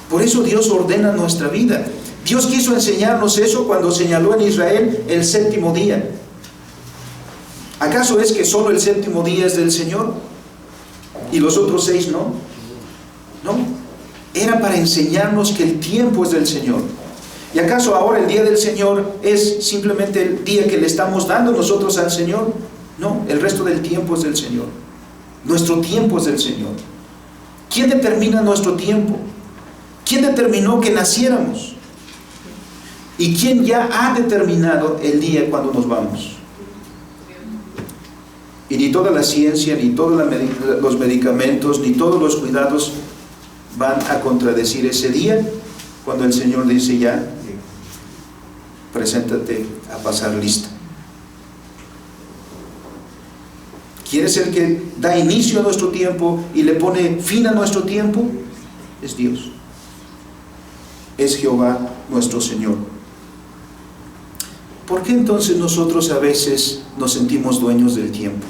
Por eso Dios ordena nuestra vida. Dios quiso enseñarnos eso cuando señaló en Israel el séptimo día. ¿Acaso es que solo el séptimo día es del Señor y los otros 6 no? No, era para enseñarnos que el tiempo es del Señor. ¿Y acaso ahora el día del Señor es simplemente el día que le estamos dando nosotros al Señor? No, el resto del tiempo es del Señor. Nuestro tiempo es del Señor. ¿Quién determina nuestro tiempo? ¿Quién determinó que naciéramos? ¿Y quién ya ha determinado el día cuando nos vamos? Y ni toda la ciencia, ni todos los medicamentos, ni todos los cuidados van a contradecir ese día cuando el Señor dice ya, preséntate a pasar lista. ¿Quién es el que da inicio a nuestro tiempo y le pone fin a nuestro tiempo? Es Dios. Es Jehová nuestro Señor. ¿Por qué entonces nosotros a veces nos sentimos dueños del tiempo?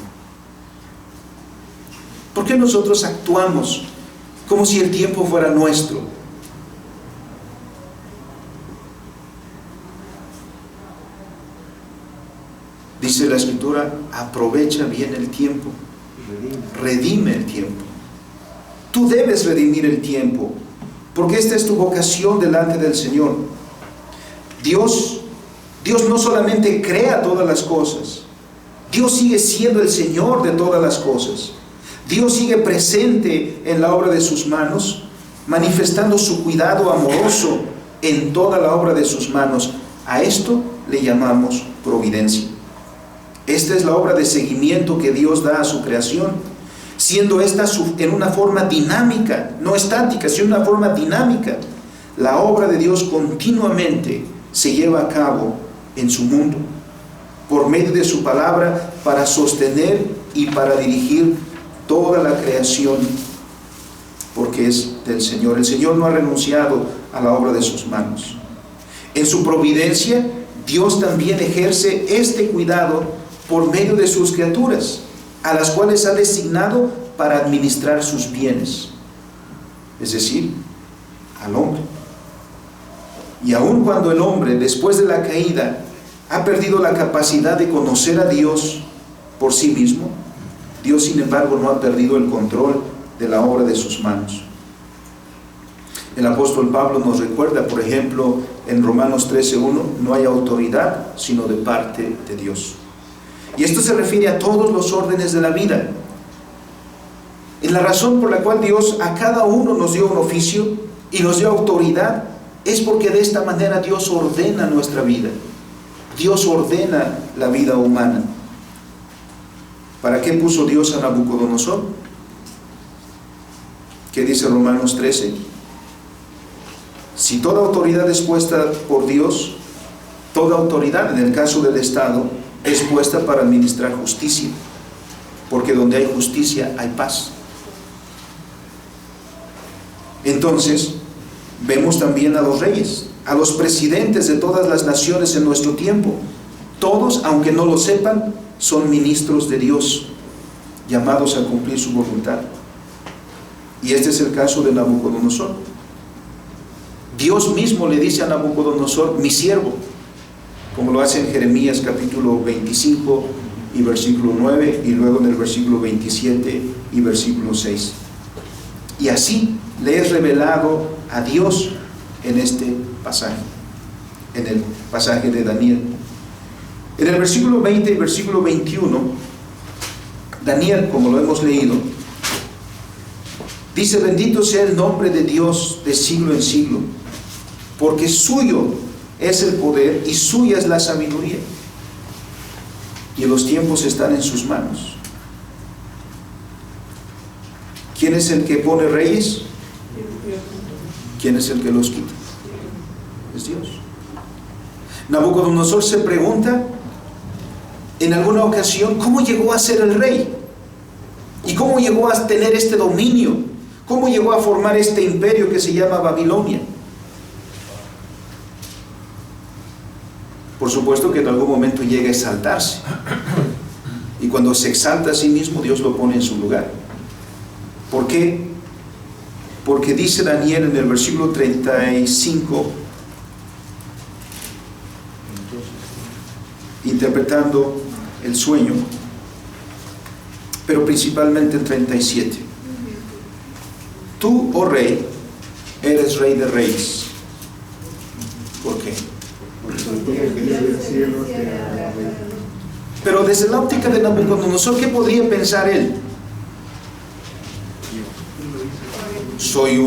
¿Por qué nosotros actuamos como si el tiempo fuera nuestro? Dice la Escritura, aprovecha bien el tiempo, redime el tiempo. Tú debes redimir el tiempo, porque esta es tu vocación delante del Señor. Dios no solamente crea todas las cosas, Dios sigue siendo el Señor de todas las cosas. Dios sigue presente en la obra de sus manos, manifestando su cuidado amoroso en toda la obra de sus manos. A esto le llamamos providencia. Esta es la obra de seguimiento que Dios da a su creación, siendo esta en una forma dinámica, no estática, sino en una forma dinámica. La obra de Dios continuamente se lleva a cabo en su mundo, por medio de su palabra, para sostener y para dirigir toda la creación, porque es del Señor. El Señor no ha renunciado a la obra de sus manos. En su providencia, Dios también ejerce este cuidado por medio de sus criaturas, a las cuales ha designado para administrar sus bienes, es decir, al hombre. Y aun cuando el hombre, después de la caída, ha perdido la capacidad de conocer a Dios por sí mismo, Dios, sin embargo, no ha perdido el control de la obra de sus manos. El apóstol Pablo nos recuerda, por ejemplo, en Romanos 13:1, no hay autoridad sino de parte de Dios. Y esto se refiere a todos los órdenes de la vida. Y la razón por la cual Dios a cada uno nos dio un oficio y nos dio autoridad es porque de esta manera Dios ordena nuestra vida. Dios ordena la vida humana. ¿Para qué puso Dios a Nabucodonosor? ¿Qué dice Romanos 13? Si toda autoridad es puesta por Dios, toda autoridad, en el caso del Estado, es puesta para administrar justicia, porque donde hay justicia hay paz. Entonces, vemos también a los reyes, a los presidentes de todas las naciones en nuestro tiempo. Todos, aunque no lo sepan, son ministros de Dios, llamados a cumplir su voluntad. Y este es el caso de Nabucodonosor. Dios mismo le dice a Nabucodonosor, mi siervo, como lo hace en Jeremías capítulo 25 y versículo 9, y luego en el versículo 27 y versículo 6. Y así le es revelado a Dios en este pasaje, en el pasaje de Daniel. En el versículo 20 y versículo 21, Daniel, como lo hemos leído, dice, bendito sea el nombre de Dios de siglo en siglo, porque suyo es el poder y suya es la sabiduría, y los tiempos están en sus manos. ¿Quién es el que pone reyes? ¿Quién es el que los quita? Es Dios. Nabucodonosor se pregunta en alguna ocasión, ¿cómo llegó a ser el rey? ¿Y cómo llegó a tener este dominio? ¿Cómo llegó a formar este imperio que se llama Babilonia? Por supuesto que en algún momento llega a exaltarse. Y cuando se exalta a sí mismo, Dios lo pone en su lugar. ¿Por qué? Porque dice Daniel en el versículo 35, interpretando el sueño, pero principalmente en 37. Tú, oh rey, eres rey de reyes. ¿Por qué? Pero desde la óptica de Nabucodonosor, ¿qué podría pensar él? Soy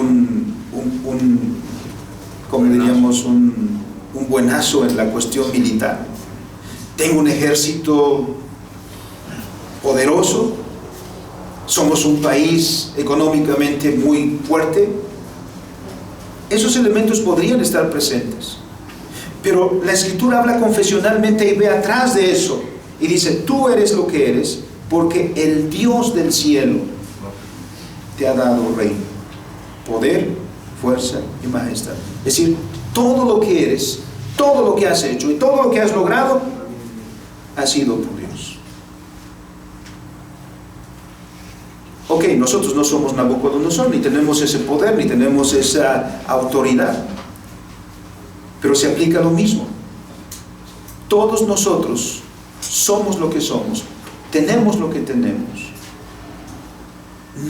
como diríamos, un buenazo en la cuestión militar. Tengo un ejército poderoso. Somos un país económicamente muy fuerte. Esos elementos podrían estar presentes. Pero la Escritura habla confesionalmente y ve atrás de eso. Y dice, tú eres lo que eres porque el Dios del cielo te ha dado reino, poder, fuerza y majestad. Es decir, todo lo que eres, todo lo que has hecho y todo lo que has logrado ha sido por Dios. Ok, nosotros no somos Nabucodonosor, ni tenemos ese poder, ni tenemos esa autoridad, pero se aplica lo mismo. Todos nosotros somos lo que somos, tenemos lo que tenemos,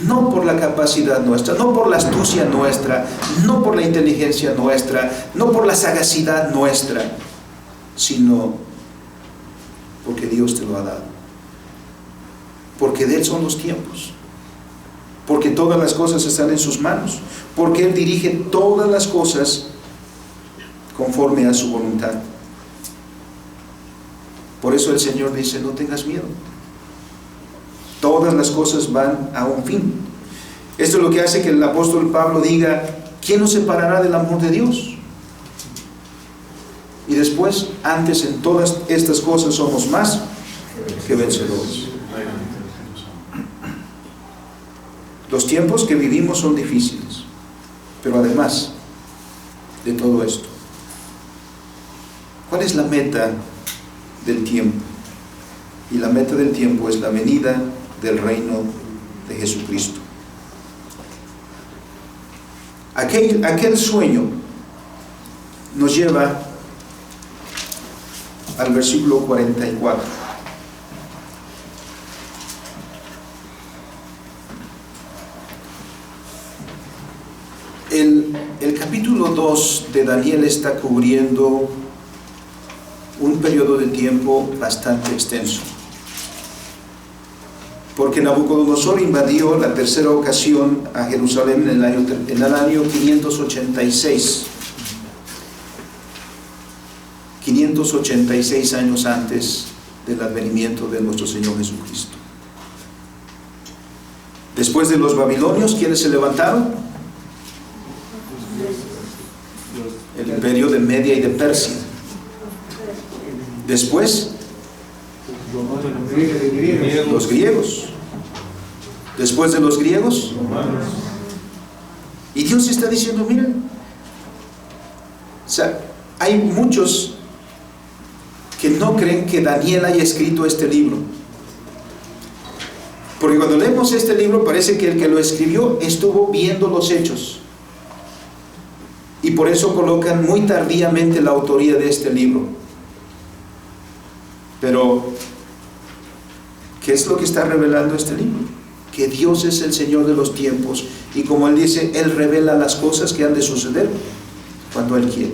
no por la capacidad nuestra, no por la astucia nuestra, no por la inteligencia nuestra, no por la sagacidad nuestra, sino porque Dios te lo ha dado, porque de Él son los tiempos, porque todas las cosas están en sus manos, porque Él dirige todas las cosas conforme a su voluntad. Por eso el Señor dice, no tengas miedo. Todas las cosas van a un fin. Esto es lo que hace que el apóstol Pablo diga, ¿quién nos separará del amor de Dios? Y después, antes en todas estas cosas somos más que vencedores. Los tiempos que vivimos son difíciles, pero además de todo esto, ¿cuál es la meta del tiempo? Y la meta del tiempo es la venida del reino de Jesucristo. Aquel sueño nos lleva al versículo 44. El capítulo 2 de Daniel está cubriendo un periodo de tiempo bastante extenso, porque Nabucodonosor invadió la tercera ocasión a Jerusalén en el año 586. 586 años antes del advenimiento de nuestro Señor Jesucristo. Después de los babilonios, ¿quiénes se levantaron? El imperio de Media y de Persia. Después, los griegos. Después de los griegos, y Dios está diciendo, miren, o sea, hay muchos que no creen que Daniel haya escrito este libro, porque cuando leemos este libro parece que el que lo escribió estuvo viendo los hechos, y por eso colocan muy tardíamente la autoría de este libro. Pero ¿qué es lo que está revelando este libro? Que Dios es el Señor de los tiempos, y como Él dice, Él revela las cosas que han de suceder cuando Él quiere,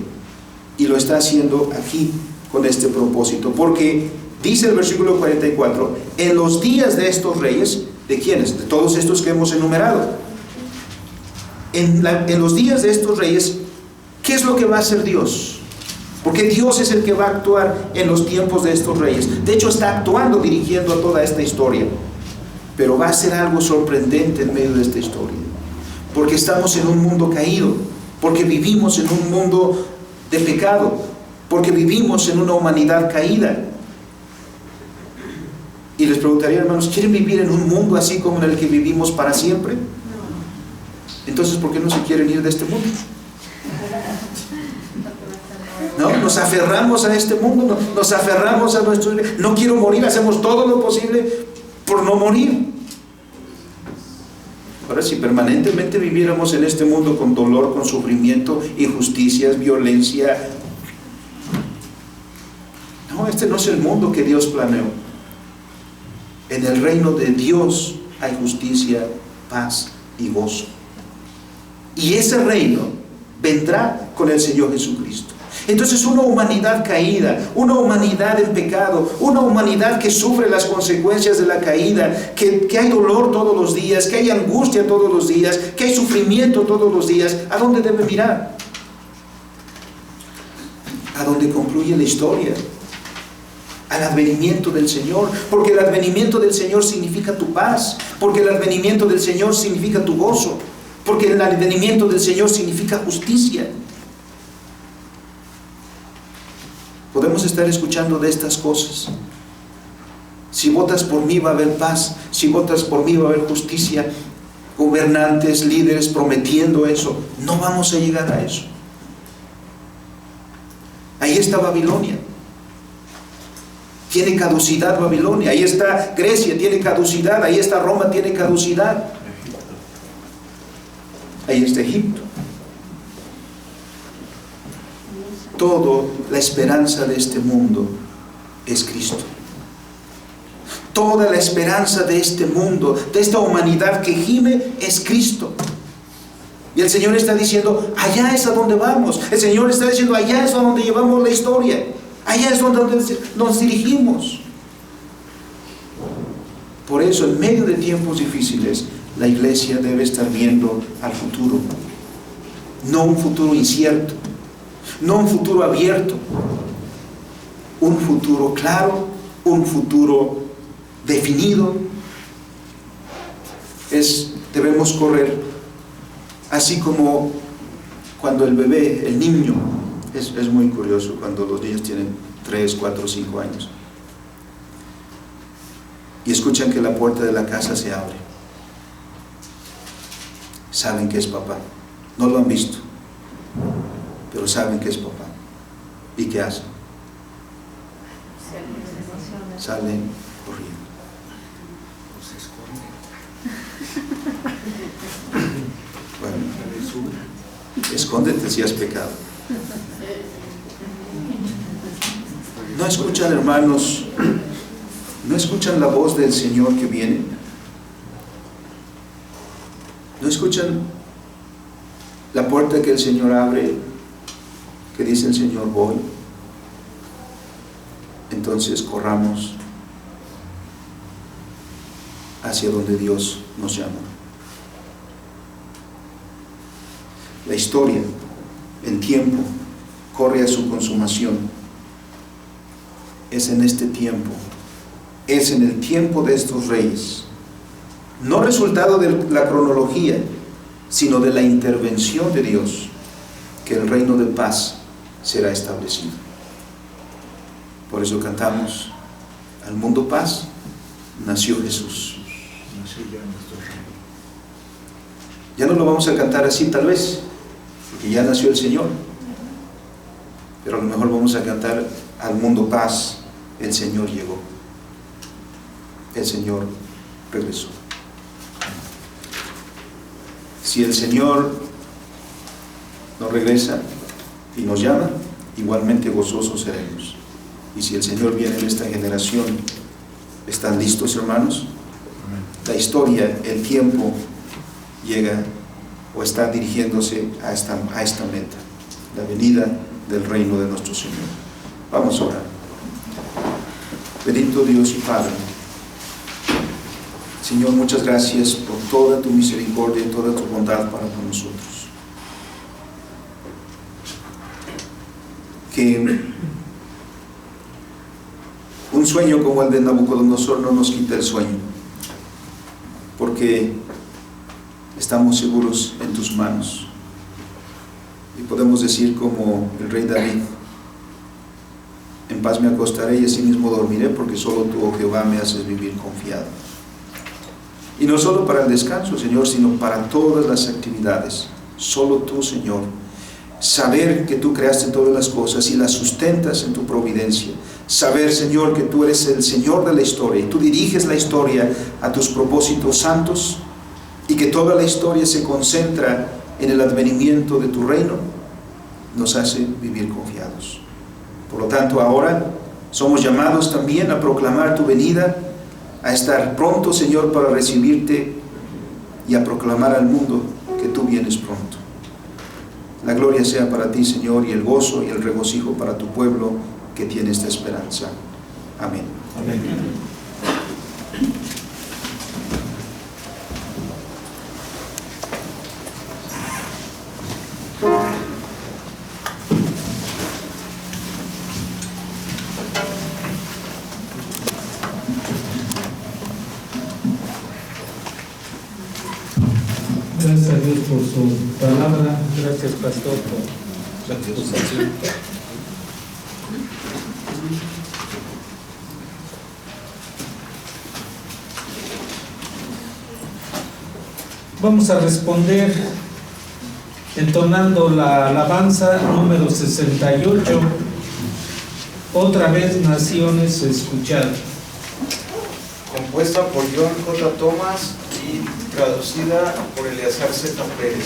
y lo está haciendo aquí con este propósito, porque dice el versículo 44, en los días de estos reyes, ¿de quiénes? De todos estos que hemos enumerado. En los días de estos reyes, ¿qué es lo que va a hacer Dios? Porque Dios es el que va a actuar en los tiempos de estos reyes. De hecho, está actuando, dirigiendo a toda esta historia. Pero va a ser algo sorprendente en medio de esta historia. Porque estamos en un mundo caído. Porque vivimos en un mundo de pecado. Porque vivimos en una humanidad caída. Y les preguntaría, hermanos, ¿quieren vivir en un mundo así como en el que vivimos para siempre? Entonces, ¿por qué no se quieren ir de este mundo? ¿No? Nos aferramos a este mundo, nos aferramos a nuestro... No quiero morir, hacemos todo lo posible por no morir. Ahora, si permanentemente viviéramos en este mundo con dolor, con sufrimiento, injusticias, violencia... No, este no es el mundo que Dios planeó. En el reino de Dios hay justicia, paz y gozo. Y ese reino vendrá con el Señor Jesucristo. Entonces, una humanidad caída, una humanidad en pecado, una humanidad que sufre las consecuencias de la caída, que hay dolor todos los días, que hay angustia todos los días, que hay sufrimiento todos los días, ¿a dónde debe mirar? A donde concluye la historia, al advenimiento del Señor, porque el advenimiento del Señor significa tu paz, porque el advenimiento del Señor significa tu gozo, porque el advenimiento del Señor significa justicia. Podemos estar escuchando de estas cosas. Si votas por mí va a haber paz, si votas por mí va a haber justicia. Gobernantes, líderes prometiendo eso. No vamos a llegar a eso. Ahí está Babilonia. Tiene caducidad Babilonia. Ahí está Grecia, tiene caducidad. Ahí está Roma, tiene caducidad. Ahí está Egipto. Toda la esperanza de este mundo es Cristo. Toda la esperanza de este mundo, de esta humanidad que gime, es Cristo. Y el Señor está diciendo, allá es a donde vamos. El Señor está diciendo, allá es a donde llevamos la historia. Allá es donde nos dirigimos. Por eso, en medio de tiempos difíciles, la iglesia debe estar viendo al futuro. No un futuro incierto, no un futuro abierto, un futuro claro un futuro definido. Debemos correr, así como cuando el bebé, el niño, es muy curioso cuando los niños tienen 3, 4, 5 años y escuchan que la puerta de la casa se abre. Saben que es papá. No lo han visto, pero saben que es papá. ¿Y qué hacen? Salen corriendo. Bueno, escóndete si has pecado. ¿No escuchan, hermanos? ¿No escuchan la voz del Señor que viene? ¿No escuchan la puerta que el Señor abre, que dice el Señor, voy? Entonces corramos hacia donde Dios nos llama. La historia, el tiempo, corre a su consumación. Es en este tiempo, es en el tiempo de estos reyes, no resultado de la cronología, sino de la intervención de Dios, que el reino de paz será establecido. Por eso cantamos, al mundo paz nació Jesús. Ya no lo vamos a cantar así tal vez, porque ya nació el Señor, pero a lo mejor vamos a cantar, al mundo paz, el Señor llegó, el Señor regresó. Si el Señor nos regresa y nos llama, igualmente gozosos seremos. Y si el Señor viene en esta generación, ¿están listos, hermanos? La historia, el tiempo llega o está dirigiéndose a esta meta, la venida del reino de nuestro Señor. Vamos a orar. Bendito Dios y Padre, Señor, muchas gracias por toda tu misericordia y toda tu bondad para con nosotros. Que un sueño como el de Nabucodonosor no nos quita el sueño, porque estamos seguros en tus manos. Y podemos decir como el rey David, en paz me acostaré y asimismo dormiré, porque solo tú, oh Jehová, me haces vivir confiado. Y no solo para el descanso, Señor, sino para todas las actividades. Solo tú, Señor. Saber que tú creaste todas las cosas y las sustentas en tu providencia. Saber, Señor, que tú eres el Señor de la historia y tú diriges la historia a tus propósitos santos, y que toda la historia se concentra en el advenimiento de tu reino, nos hace vivir confiados. Por lo tanto, ahora somos llamados también a proclamar tu venida, a estar pronto, Señor, para recibirte y a proclamar al mundo que tú vienes pronto. La gloria sea para ti, Señor, y el gozo y el regocijo para tu pueblo que tiene esta esperanza. Amén. Amén. Gracias a Dios por su palabra. Gracias, pastor, por la exposición. Vamos a responder entonando la alabanza número 68. Otra vez naciones escuchad. Compuesta por John J. Thomas y traducida por Eleazar Z. Pérez.